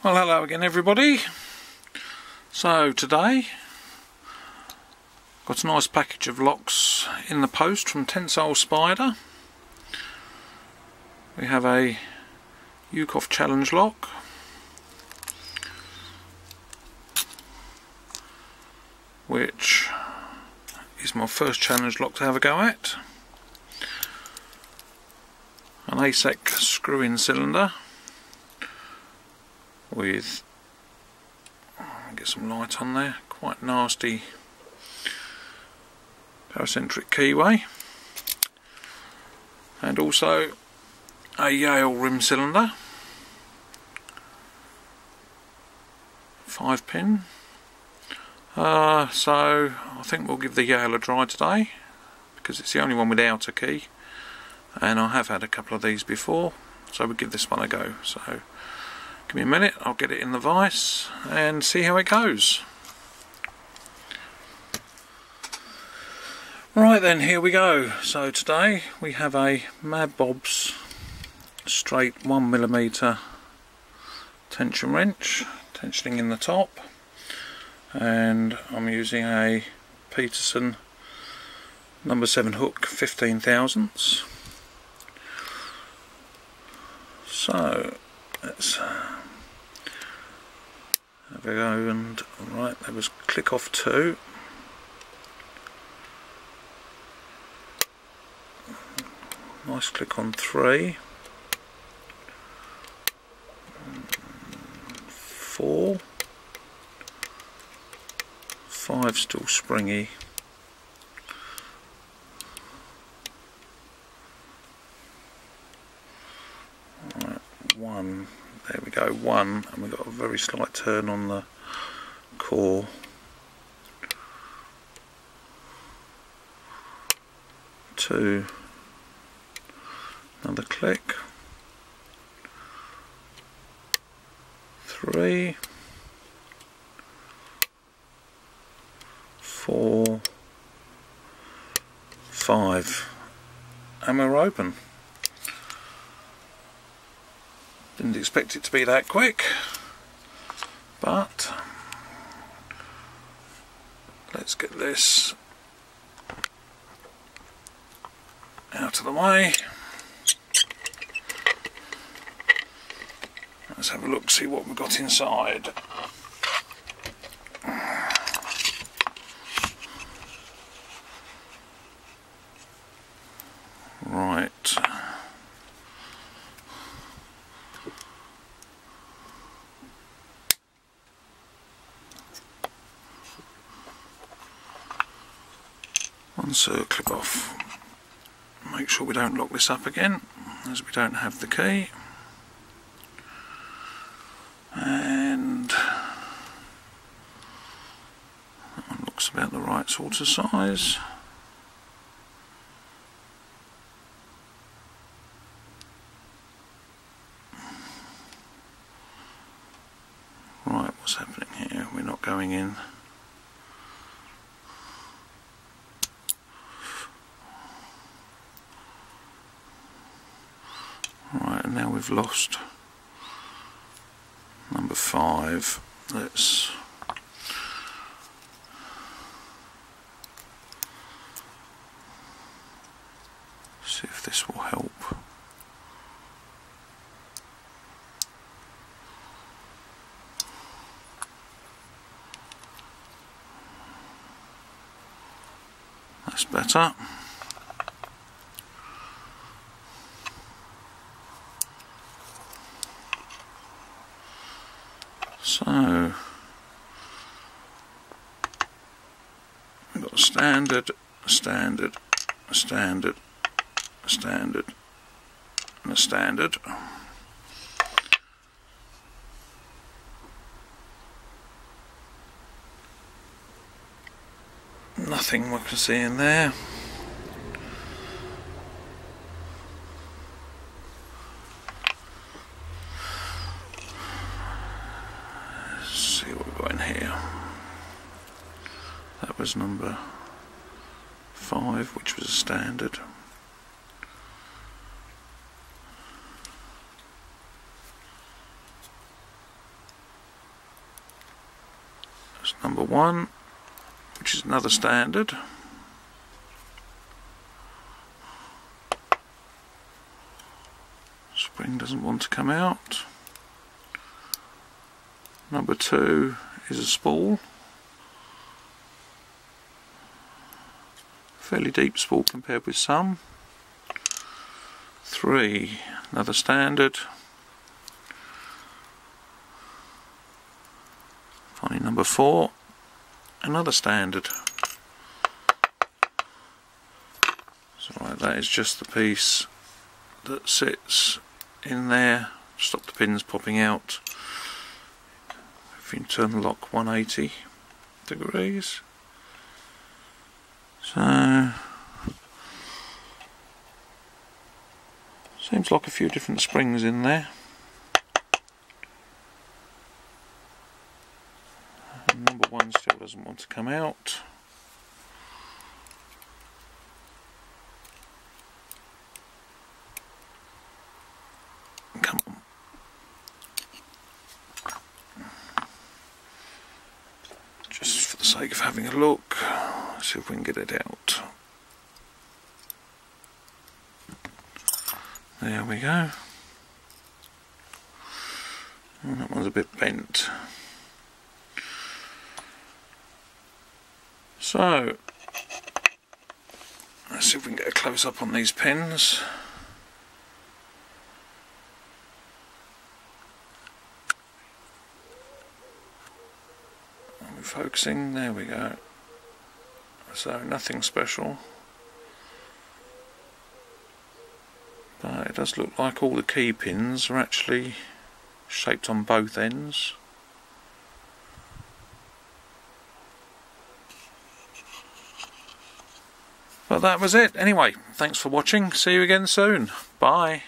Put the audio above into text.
Well, hello again everybody. So today got a nice package of locks in the post from Tensile Spider. We have a Yukov challenge lock, which is my first challenge lock to have a go at. An ASEC screw-in cylinder with, get some light on there, quite nasty paracentric keyway, and also a Yale rim cylinder, 5-pin. So I think we'll give the Yale a try today because it's the only one without a key, and I have had a couple of these before, so we'll give this one a go. So give me a minute, I'll get it in the vise and see how it goes. Right then, here we go. So today we have a Mad Bob's straight 1mm tension wrench, tensioning in the top, and I'm using a Peterson number 7 hook 15 thousandths. So let's have a go, and right, there was click off 2. Nice click on 3. 4. 5 still springy. Right, 1. There we go, 1, and we've got a very slight turn on the core. 2, another click. 3, 4, 5, and we're open. Didn't expect it to be that quick, but let's get this out of the way. Let's have a look, see what we've got inside. Right. Uncircle off. Make sure we don't lock this up again, as we don't have the key. And that one looks about the right sort of size. Right, what's happening here? We're not going in. Right, and now we've lost number 5. Let's see if this will help. That's better. So we've got a standard, a standard, a standard, a standard, and a standard. Nothing we can see in there. See what we've got in here. That was number 5, which was a standard. number 1, which is another standard. Spring doesn't want to come out. Number 2 is a spool. Fairly deep spool compared with some. 3, another standard. Finally number 4, another standard. So right, that is just the piece that sits in there, stop the pins popping out. If you turn the lock 180 degrees. So seems like a few different springs in there. And number 1 still doesn't want to come out. Come on. Just for the sake of having a look, let's see if we can get it out. There we go. And that one's a bit bent. So, let's see if we can get a close up on these pins. Are we focusing? There we go. So, nothing special. But it does look like all the key pins are actually shaped on both ends. But that was it. Anyway, thanks for watching. See you again soon. Bye.